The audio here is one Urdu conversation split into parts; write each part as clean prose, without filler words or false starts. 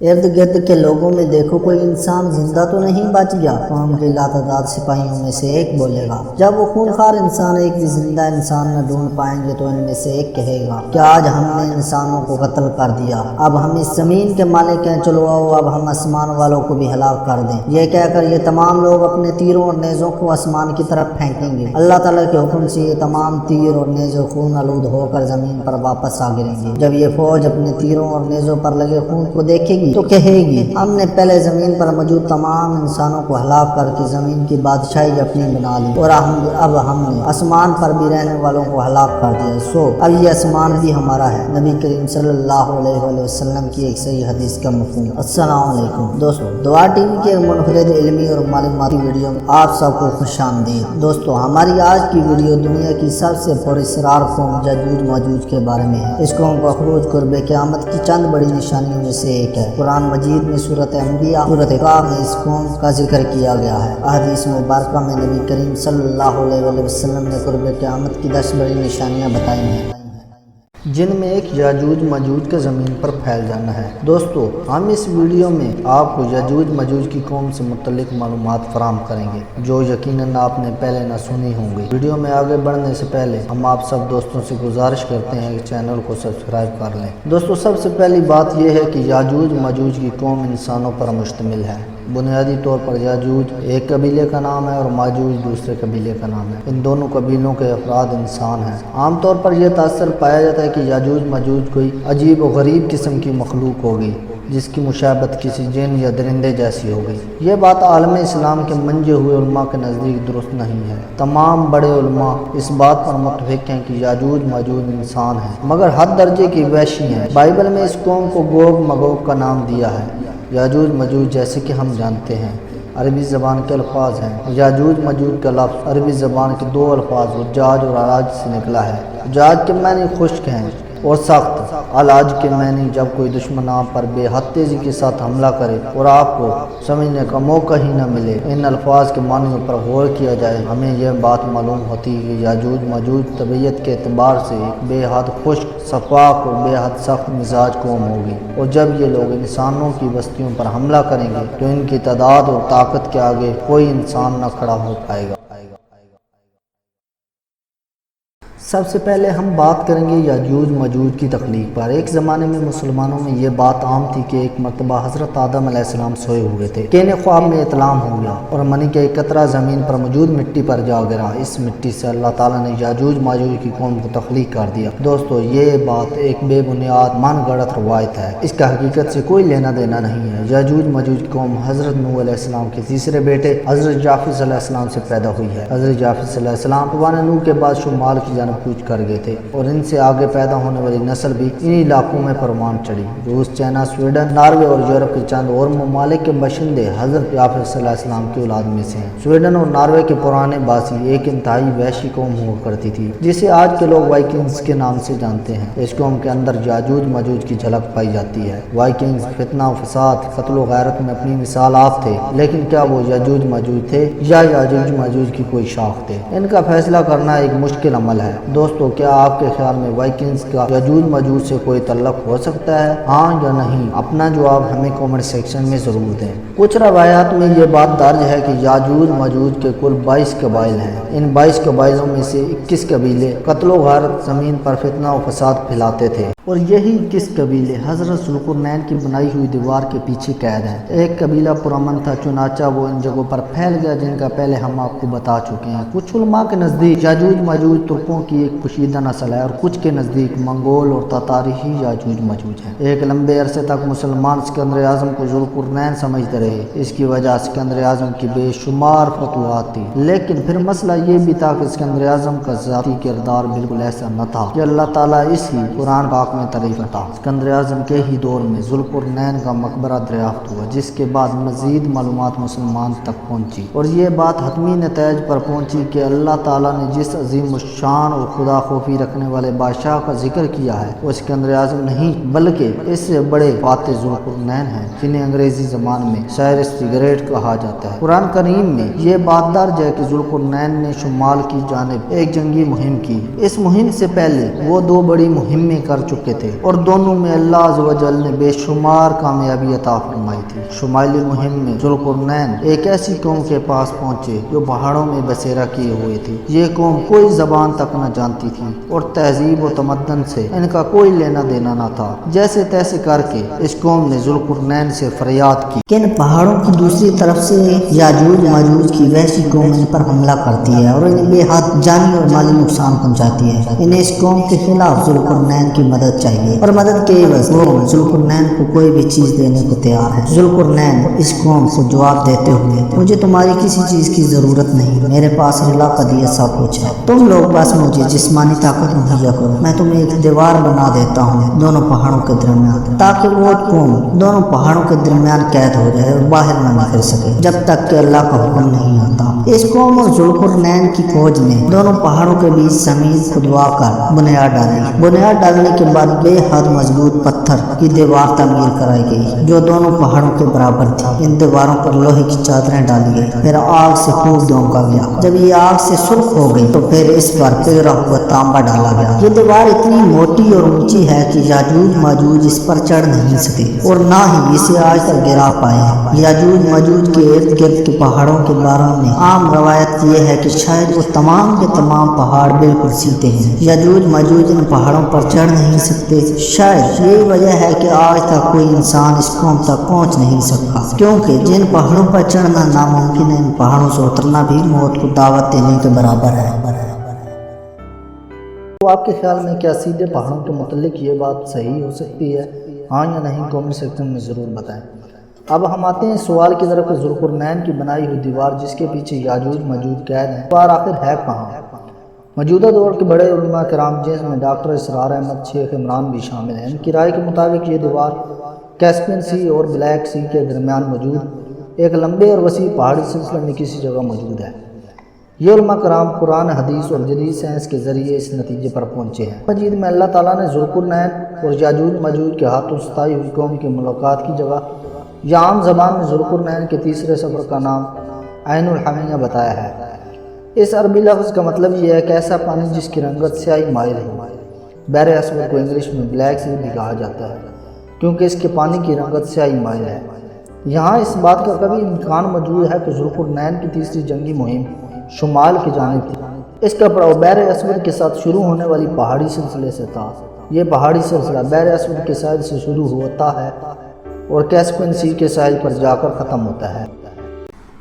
ارد گرد کے لوگوں میں دیکھو کوئی انسان زندہ تو نہیں بچ گیا۔ قوم کے لاتعداد سپاہیوں میں سے ایک بولے گا۔ جب وہ خونخوار انسان ایک بھی زندہ انسان نہ ڈھونڈ پائیں گے تو ان میں سے ایک کہے گا کہ آج ہم نے انسانوں کو قتل کر دیا، اب ہم اس زمین کے مالک ہیں، چلو آؤ اب ہم آسمان والوں کو بھی ہلاک کر دیں۔ یہ کہہ کر یہ تمام لوگ اپنے تیروں اور نیزوں کو آسمان کی طرف پھینکیں گے۔ اللہ تعالیٰ کے حکم سے یہ تمام تیر اور نیزے خون آلود ہو کر زمین پر واپس آ گریں گے۔ جب یہ فوج اپنے تیروں اور نیزوں پر لگے خون کو دیکھے گی تو کہے گی ہم نے پہلے زمین پر موجود تمام انسانوں کو ہلاک کر کے زمین کی بادشاہی اپنی بنا لی، اور اب ہم نے آسمان پر بھی رہنے والوں کو ہلاک کر دیا، سو اب یہ آسمان بھی ہمارا ہے۔ نبی کریم صلی اللہ علیہ وآلہ وسلم کی ایک صحیح حدیث کا مفہوم۔ السلام علیکم دوستو، دعا ٹی وی کے منفرد علمی اور معلوماتی ویڈیو میں آپ سب کو خوش آمدید۔ دوستو، ہماری آج کی ویڈیو دنیا کی سب سے پراسرار قوم یاجوج ماجوج کے بارے میں ہے۔ اس قوم کا خروج قرب قیامت کی چند بڑی نشانیوں میں سے ایک ہے۔ قرآن مجید میں سورۃ انبیاء سورۃ کاف میں اس قوم کا ذکر کیا گیا ہے۔ احادیث مبارکہ میں نبی کریم صلی اللہ علیہ وآلہ وسلم نے قرب قیامت کی 10 بڑی نشانیاں بتائی ہیں، جن میں ایک یاجوج ماجوج کا زمین پر پھیل جانا ہے۔ دوستو، ہم اس ویڈیو میں آپ کو یاجوج ماجوج کی قوم سے متعلق معلومات فراہم کریں گے جو یقیناً آپ نے پہلے نہ سنی ہوں گی۔ ویڈیو میں آگے بڑھنے سے پہلے ہم آپ سب دوستوں سے گزارش کرتے ہیں کہ چینل کو سبسکرائب کر لیں۔ دوستو، سب سے پہلی بات یہ ہے کہ یاجوج ماجوج کی قوم انسانوں پر مشتمل ہے۔ بنیادی طور پر یاجوج ایک قبیلے کا نام ہے اور ماجوج دوسرے قبیلے کا نام ہے۔ ان دونوں قبیلوں کے افراد انسان ہیں۔ عام طور پر یہ تاثر پایا جاتا ہے کہ یاجوج ماجوج کوئی عجیب و غریب قسم کی مخلوق ہوگی جس کی مشابہت کسی جن یا درندے جیسی ہوگی۔ یہ بات عالم اسلام کے منجے ہوئے علماء کے نزدیک درست نہیں ہے۔ تمام بڑے علماء اس بات پر متفق ہیں کہ یاجوج ماجوج انسان ہیں مگر حد درجے کی وحشی ہیں۔ بائبل میں اس قوم کو گوگ مگوگ کا نام دیا ہے۔ یاجوج ماجوج جیسے کہ ہم جانتے ہیں عربی زبان کے الفاظ ہیں۔ یاجوج ماجوج کا لفظ عربی زبان کے 2 الفاظ حجاج اور علاج سے نکلا ہے۔ حجاج کے معنی خشک ہیں اور سخت، علاج کے معنی جب کوئی دشمن آپ پر بے حد تیزی کے ساتھ حملہ کرے اور آپ کو سمجھنے کا موقع ہی نہ ملے۔ ان الفاظ کے معنیوں پر غور کیا جائے ہمیں یہ بات معلوم ہوتی ہے کہ یاجوج ماجوج طبیعت کے اعتبار سے ایک بے حد خشک، شفاف اور بے حد سخت مزاج قوم ہوگی، اور جب یہ لوگ انسانوں کی بستیوں پر حملہ کریں گے تو ان کی تعداد اور طاقت کے آگے کوئی انسان نہ کھڑا ہو پائے گا۔ سب سے پہلے ہم بات کریں گے یاجوج ماجوج کی تخلیق پر۔ ایک زمانے میں مسلمانوں میں یہ بات عام تھی کہ ایک مرتبہ حضرت آدم علیہ السلام سوئے ہوئے تھے کہ انہیں خواب میں اطلام ہو گیا اور منی کا ایک قطرہ زمین پر موجود مٹی پر جا گرا۔ اس مٹی سے اللہ تعالیٰ نے یاجوج ماجوج کی قوم کو تخلیق کر دیا۔ دوستو، یہ بات ایک بے بنیاد من گڑت روایت ہے، اس کا حقیقت سے کوئی لینا دینا نہیں ہے۔ یاجوج ماجوج کی قوم حضرت نوح علیہ السلام کے تیسرے بیٹے حضرت جافس علیہ السلام سے پیدا ہوئی ہے۔ حضرت جافس علیہ السلام طوفان نوح کے بعد شمال کی جانب کوچ کر گئے تھے اور ان سے آگے پیدا ہونے والی نسل بھی انہی علاقوں میں پروان چڑھی۔ روس، چائنا، سویڈن، ناروے اور یورپ کے چند اور ممالک کے باشندے حضرت جافس علیہ السلام کی اولاد میں سے ہیں۔ سویڈن اور ناروے کے پرانے باسی ایک انتہائی وحشی قوم ہوا کرتی تھی جسے آج کے لوگ وائکنگز کے نام سے جانتے ہیں۔ اس قوم کے اندر یاجوج ماجوج کی جھلک پائی جاتی ہے۔ وائکنگز فتنہ و فساد، قتل و غارت میں اپنی مثال آپ تھے، لیکن کیا وہ یاجوج ماجوج تھے یا یاجوج ماجوج کی کوئی شاخ تھے؟ ان کا فیصلہ کرنا ایک مشکل عمل ہے۔ دوستو، کیا آپ کے خیال میں وائکنگز کا یاجوج ماجوج سے کوئی تعلق ہو سکتا ہے؟ ہاں یا نہیں؟ اپنا جواب ہمیں کامنٹ سیکشن میں ضرور دیں۔ کچھ روایات میں یہ بات درج ہے کہ یاجوج ماجوج کے کل 22 قبائل ہیں۔ ان 22 قبائلوں میں سے 21 قبیلے قتل و غارت، زمین پر فتنہ و فساد پھیلاتے تھے، اور یہی 21 قبیلے حضرت ذوالقرنین کی بنائی ہوئی دیوار کے پیچھے قید ہیں۔ ایک قبیلہ پرامن تھا، چنانچہ وہ ان جگہوں پر پھیل گیا جن کا پہلے ہم آپ کو بتا چکے ہیں۔ کچھ علماء کے نزدیک یاجوج ماجوج ترکوں کی ایک پوشیدہ نسل ہے اور کچھ کے نزدیک منگول اور تاتاری ہی یاجوج ماجوج ہیں۔ ایک لمبے عرصے تک مسلمان اسکندر اعظم کو ذوالقرنین سمجھتے رہے۔ اس کی وجہ اسکندر اعظم کی بے شمار فتوحات تھی، لیکن پھر مسئلہ یہ بھی تھا کہ اسکندر اعظم کا ذاتی کردار بالکل ایسا نہ تھا کہ اللہ تعالیٰ اس ہی قرآن پاک میں تعریف تھا۔ اسکندر اعظم کے ہی دور میں ذوالقرنین کا مقبرہ دریافت ہوا، جس کے بعد مزید معلومات مسلمان تک پہنچی اور یہ بات حتمی نتائج پر پہنچی کہ اللہ تعالیٰ نے جس عظیم الشان اور خدا خوفی رکھنے والے بادشاہ کا ذکر کیا ہے وہ اسکندر اعظم نہیں بلکہ اس سے بڑے فاتح ذوالقرنین ہیں، جنہیں انگریزی زبان میں سائرس دی گریٹ کہا جاتا ہے۔ قرآن کریم میں یہ بات درج ہے کہ ذوالقرنین نے شمال کی جانب ایک جنگی مہم کی۔ اس مہم سے پہلے وہ 2 بڑی مہمیں کر چکے چکے تھے اور دونوں میں اللہ عز و جل نے بے شمار کامیابی عطا فرمائی تھی۔ شمالی مہم میں ذوالقرنین ایک ایسی قوم کے پاس پہنچے جو پہاڑوں میں بسیرا کیے ہوئے تھی۔ یہ قوم کوئی زبان تک نہ جانتی تھی اور تہذیب و تمدن سے ان کا کوئی لینا دینا نہ تھا۔ جیسے تیسے کر کے اس قوم نے ذوالقرنین سے فریاد کی کہ ان پہاڑوں کی دوسری طرف سے یاجوج ماجوج کی وحشی قوم ان پر حملہ کرتی ہے اور انہیں بے حد جانی اور مالی نقصان پہنچاتی ہے۔ انہیں اس قوم کے خلاف ذوالقرنین کی مدد چاہیے اور مدد کے عوض وہ ذوالقرنین کو کوئی بھی چیز دینے کو تیار ہے۔ ذوالقرنین اس قوم کو جواب دیتے ہوئے مجھے تمہاری کسی چیز کی ضرورت نہیں، میرے پاس رلا قدیہ سب کچھ ہے، تم لوگ بس مجھے جسمانی طاقت مہیا کرو، میں تمہیں ایک دیوار بنا دیتا ہوں دونوں پہاڑوں کے درمیان، تاکہ وہ قوم دونوں پہاڑوں کے درمیان قید ہو جائے اور باہر نہ نکل سکے جب تک کہ اللہ کا حکم نہیں آتا۔ اس قوم اور ذوالقرنین کی فوج نے دونوں پہاڑوں کے بیچ زمین کھدوا کر بنیاد ڈالی۔ بنیاد ڈالنے کے بعد بے حد مضبوط پتھر کی دیوار تعمیر کرائی گئی جو دونوں پہاڑوں کے برابر تھی۔ ان دیواروں پر لوہے کی چادریں ڈالی گئی، پھر آگ سے خوب دھونکا گیا۔ جب یہ آگ سے سرخ ہو گئی تو پھر اس پر پگھلا ہوا تانبا ڈالا گیا۔ یہ دیوار اتنی موٹی اور اونچی ہے کہ یاجوج ماجوج اس پر چڑھ نہیں سکے اور نہ ہی اسے آج تک گرا پائے۔ یاجوج ماجوج کے ارد گرد کے پہاڑوں کے بارے میں عام روایت یہ ہے کہ شاید وہ تمام کے تمام پہاڑ بالکل سیدھے ہیں۔ یاجوج ماجوج ان پہاڑوں پر چڑھ نہیں سکتے۔ شاید یہی وجہ ہے کہ آج تک کوئی انسان اس قوم تک پہنچ نہیں سکا، کیونکہ جن پہاڑوں پر چڑھنا ناممکن ہے ان پہاڑوں سے اترنا بھی موت کو دعوت دینے کے برابر ہے۔ تو آپ کے خیال میں کیا سیدھے پہاڑوں کے متعلق یہ بات صحیح ہو سکتی ہے؟ ہاں یا نہیں کامنٹ سیکشن میں ضرور بتائیں۔ اب ہم آتے ہیں سوال کی طرف کہ ذوالقرنین کی بنائی ہوئی دیوار جس کے پیچھے یاجوج ماجوج قید ہیں، دیوار آخر ہے کہاں؟ موجودہ دور کے بڑے علماء کرام جس میں ڈاکٹر اسرار احمد شیخ عمران بھی شامل ہیں، ان کی رائے کے مطابق یہ دیوار کیسپین سی اور بلیک سی کے درمیان موجود ایک لمبے اور وسیع پہاڑی سلسلے میں کسی جگہ موجود ہے۔ یہ علماء کرام قرآن حدیث اور جدید سائنس کے ذریعے اس نتیجے پر پہنچے ہیں۔ مجید میں اللہ تعالیٰ نے ذوالقرنین اور یاجوج ماجوج کے ہاتھوں ستائی ہوئی قوم کی ملاقات کی جگہ یا عام زبان میں ذوالقرنین کے تیسرے سفر کا نام عین الحمیہ بتایا ہے۔ اس عربی لفظ کا مطلب یہ ہے کہ ایسا پانی جس کی رنگت سیاہی مائل ہو۔ بحر اسود کو انگلش میں بلیک سی بھی کہا جاتا ہے کیونکہ اس کے پانی کی رنگت سیاہی مائل ہے۔ یہاں اس بات کا کبھی امکان موجود ہے کہ ذوالقرنین کی تیسری جنگی مہم شمال کی جانب تھی۔ اس کا پڑاؤ بحر اسود کے ساتھ شروع ہونے والی پہاڑی سلسلے سے تھا۔ یہ پہاڑی سلسلہ بحر اسود کے ساحل سے شروع ہوتا ہے اور کیسپین سی کے ساحل پر جا کر ختم ہوتا ہے۔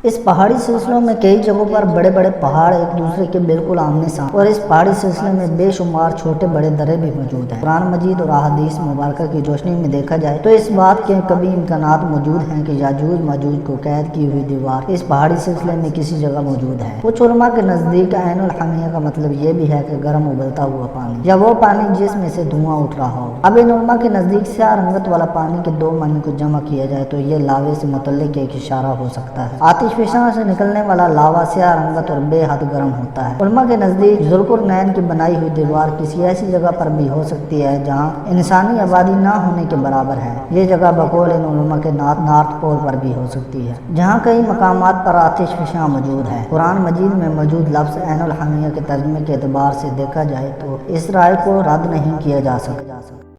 اس پہاڑی سلسلوں میں کئی جگہوں پر بڑے بڑے پہاڑ ایک دوسرے کے بالکل آمنے سامنے اور اس پہاڑی سلسلے میں بے شمار چھوٹے بڑے درے بھی موجود ہیں۔ قرآن مجید اور احادیث مبارکہ کی روشنی میں دیکھا جائے تو اس بات کے کبھی امکانات موجود ہیں کہ یاجوج ماجوج کو قید کی ہوئی دیوار اس پہاڑی سلسلے میں کسی جگہ موجود ہے۔ کچھ علماء کے نزدیک عین الحمیہ کا مطلب یہ بھی ہے کہ گرم ابلتا ہوا پانی یا وہ پانی جس میں سے دھواں اٹھ رہا ہو۔ اب ان علماء کے نزدیک سیاہ رنگت والا پانی کے دو معنی کو جمع کیا جائے تو یہ لاوے سے متعلق ایک اشارہ ہو سکتا ہے۔ آتش فشاں سے نکلنے والا لاوا سیاہ رنگت اور بے حد گرم ہوتا ہے۔ علماء کے نزدیک ذوالقرنین کی بنائی ہوئی دیوار کسی ایسی جگہ پر بھی ہو سکتی ہے جہاں انسانی آبادی نہ ہونے کے برابر ہے۔ یہ جگہ بقول ان علماء کے نارتھ پول پر بھی ہو سکتی ہے جہاں کئی مقامات پر آتش فشاں موجود ہے۔ قرآن مجید میں موجود لفظ عین الحمیہ کے ترجمے کے اعتبار سے دیکھا جائے تو اس رائے کو رد نہیں کیا جا سکتا۔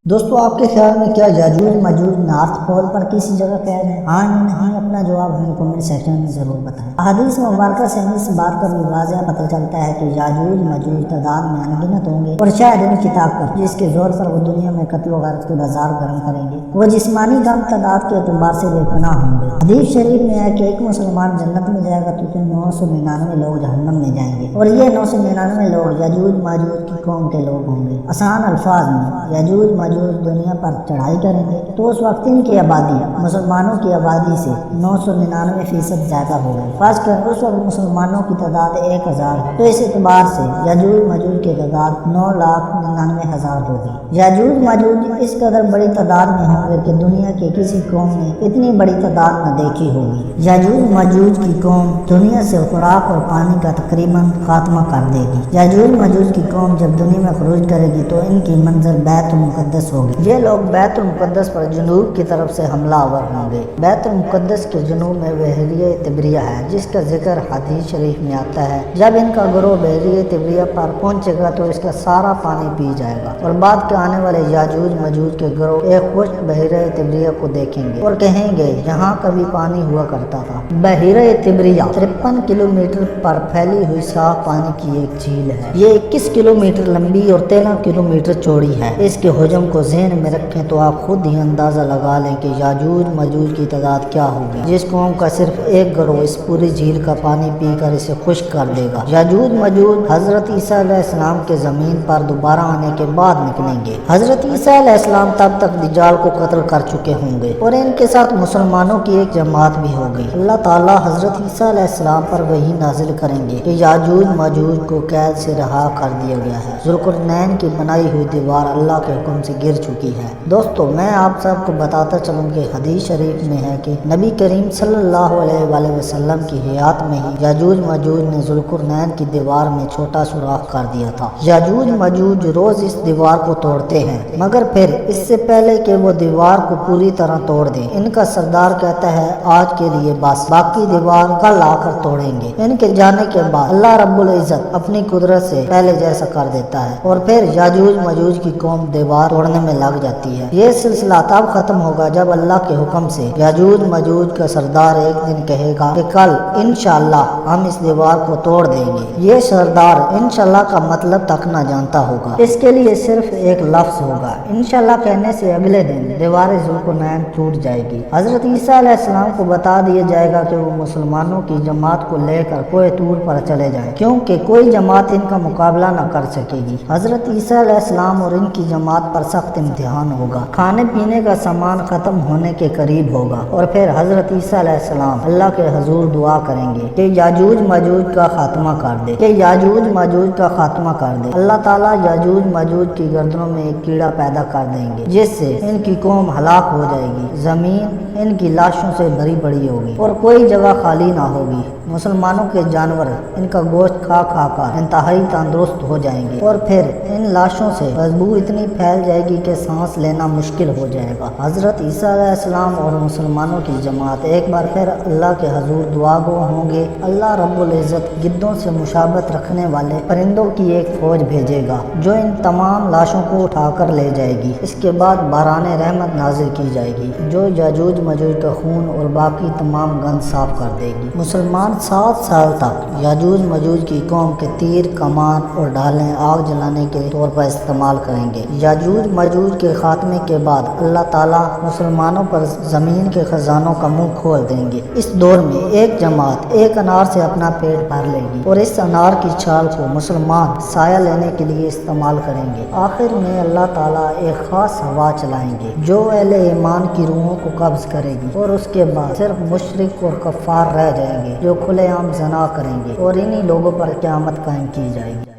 دوستو آپ کے خیال میں کیا یاجوج ماجوج نارتھ پول پر کسی جگہ قید ہے؟ ہاں یا نہیں اپنا جواب ہمیں کمنٹ سیکشن میں ضرور بتائیں۔ احادیث مبارکہ سے اس بات کا بھی واضح پتہ چلتا ہے کہ یاجوج ماجوج تعداد میں انگنت ہوں گے اور شاید ان کی طاقت جس کے زور پر وہ دنیا میں قتل و غارت کے بازار گرم کریں گے وہ جسمانی کم تعداد کے اعتبار سے بے پناہ ہوں گے۔ حدیث شریف میں ہے کہ ایک مسلمان جنت میں جائے گا تو 999 لوگ جہنم میں جائیں گے اور یہ 999 لوگ یاجوج ماجوج کی قوم کے لوگ ہوں گے۔ آسان الفاظ میں یاجوج ماجوج دنیا پر چڑھائی کریں گے تو اس وقت ان کی آبادی مسلمانوں کی آبادی سے 999% زیادہ ہوگی۔ خاص کر اس وقت مسلمانوں کی تعداد 1000 ہے تو اس اعتبار سے یاجوج ماجوج کی تعداد 9,99,000 ہوگی۔ یاجوج ماجوج اس قدر بڑی تعداد میں ہوں گے کہ دنیا کے کسی قوم نے اتنی بڑی تعداد نہ دیکھی ہوگی۔ یاجوج ماجوج کی قوم دنیا سے خوراک اور پانی کا تقریباً خاتمہ کر دے گی۔ یاجوج ماجوج کی قوم جب دنیا میں خروج کرے گی تو ان کی منزل بیت المقدس مخلص ہوگی۔ یہ لوگ بیت المقدس پر جنوب کی طرف سے حملہ آور ہوں گے۔ بیت المقدس کے جنوب میں بحیرہ طبریہ ہے، جس کا ذکر حدیث شریف میں آتا ہے۔ جب ان کا گروہ بحیرہ طبریہ پر پہنچے گا تو اس کا سارا پانی پی جائے گا، اور بعد کے آنے والے یاجوج ماجوج کے گروہ ایک خشک بحیرہ طبریہ کو دیکھیں گے اور کہیں گے یہاں کبھی پانی ہوا کرتا تھا۔ بحیرہ طبریہ 53 کلومیٹر پر پھیلی ہوئی صاف پانی کی ایک جھیل ہے۔ یہ 21 کلومیٹر لمبی اور 13 کلومیٹر چوڑی ہے۔ اس کے حجم کو ذہن میں رکھیں تو آپ خود ہی اندازہ لگا لیں کہ یاجوج ماجوج کی تعداد کیا ہوگی۔ جس قوم کا صرف ایک گروہ اس پوری جھیل کا پانی پی کر اسے خشک کر دے گا۔ یاجوج ماجوج حضرت عیسیٰ علیہ السلام کے زمین پر دوبارہ آنے کے بعد نکلیں گے۔ حضرت عیسیٰ علیہ السلام تب تک دجال کو قتل کر چکے ہوں گے اور ان کے ساتھ مسلمانوں کی ایک جماعت بھی ہوگی۔ اللہ تعالیٰ حضرت عیسیٰ علیہ السلام پر وحی نازل کریں گے کہ یاجوج ماجوج کو قید سے رہا کر دیا گیا ہے۔ ذوالقرنین کی بنائی ہوئی دیوار اللہ کے حکم سے گر چکی ہے۔ دوستو، میں آپ سب کو بتاتا چلوں کہ حدیث شریف میں ہے کہ نبی کریم صلی اللہ علیہ وآلہ وسلم کی حیات میں ہی یاجوج ماجوج نے ذوالقرنین کی دیوار میں چھوٹا سوراخ کر دیا تھا۔ یاجوج ماجوج روز اس دیوار کو توڑتے ہیں، مگر پھر اس سے پہلے کہ وہ دیوار کو پوری طرح توڑ دیں، ان کا سردار کہتا ہے آج کے لیے بس، باقی دیوار کل آ کر توڑیں گے۔ ان کے جانے کے بعد اللہ رب العزت اپنی قدرت سے پہلے جیسا کر دیتا ہے اور پھر یاجوج ماجوج کی قوم دیوار توڑنے میں لگ جاتی ہے۔ یہ سلسلہ تب ختم ہوگا جب اللہ کے حکم سے یاجوج ماجوج کا سردار ایک دن کہے گا کہ کل انشاءاللہ ہم اس دیوار کو توڑ دیں گے۔ یہ سردار انشاءاللہ کا مطلب تک نہ جانتا ہوگا، اس کے لیے صرف ایک لفظ ہوگا۔ انشاءاللہ کہنے سے اگلے دن دیوار ذوالقرنین ٹوٹ جائے گی۔ حضرت عیسیٰ علیہ السلام کو بتا دیا جائے گا کہ وہ مسلمانوں کی جماعت کو لے کر کوہ طور پر چلے جائیں، کیونکہ کوئی جماعت ان کا مقابلہ نہ کر سکے گی۔ حضرت عیسیٰ علیہ السلام اور ان کی جماعت پر سخت امتحان ہوگا۔ کھانے پینے کا سامان ختم ہونے کے قریب ہوگا اور پھر حضرت عیسیٰ علیہ السلام اللہ کے حضور دعا کریں گے کہ یاجوج ماجوج کا خاتمہ کر دے، کہ یاجوج ماجوج کا خاتمہ کر دے۔ اللہ تعالیٰ یاجوج ماجوج کی گردنوں میں ایک کیڑا پیدا کر دیں گے جس سے ان کی قوم ہلاک ہو جائے گی۔ زمین ان کی لاشوں سے بھری پڑی ہوگی اور کوئی جگہ خالی نہ ہوگی۔ مسلمانوں کے جانور ان کا گوشت کھا کھا کر انتہائی تندرست ہو جائیں گے اور پھر ان لاشوں سے بدبو اتنی پھیل جائے گی کہ سانس لینا مشکل ہو جائے گا۔ حضرت عیسیٰ علیہ السلام اور مسلمانوں کی جماعت ایک بار پھر اللہ کے حضور دعا گو ہوں گے۔ اللہ رب العزت گدوں سے مشابہت رکھنے والے پرندوں کی ایک فوج بھیجے گا جو ان تمام لاشوں کو اٹھا کر لے جائے گی۔ اس کے بعد باران رحمت نازل کی جائے گی جو یاجوج ماجوج کا خون اور باقی تمام گند صاف کر دے گی۔ مسلمان 7 سال تک یاجوج ماجوج کی قوم کے تیر، کمان اور ڈھالیں آگ جلانے کے طور پر استعمال کریں گے۔ یاجوج ماجوج کے خاتمے کے بعد اللہ تعالیٰ مسلمانوں پر زمین کے خزانوں کا منہ کھول دیں گے۔ اس دور میں ایک جماعت ایک انار سے اپنا پیٹ بھر لے گی اور اس انار کی چھال کو مسلمان سایہ لینے کے لیے استعمال کریں گے۔ آخر میں اللہ تعالیٰ ایک خاص ہوا چلائیں گے جو اہل ایمان کی روحوں کو قبض کرے گی اور اس کے بعد صرف مشرک اور کفار رہ جائیں گے جو کھلے عام زنا کریں گے اور انہی لوگوں پر قیامت قائم کی جائے گی۔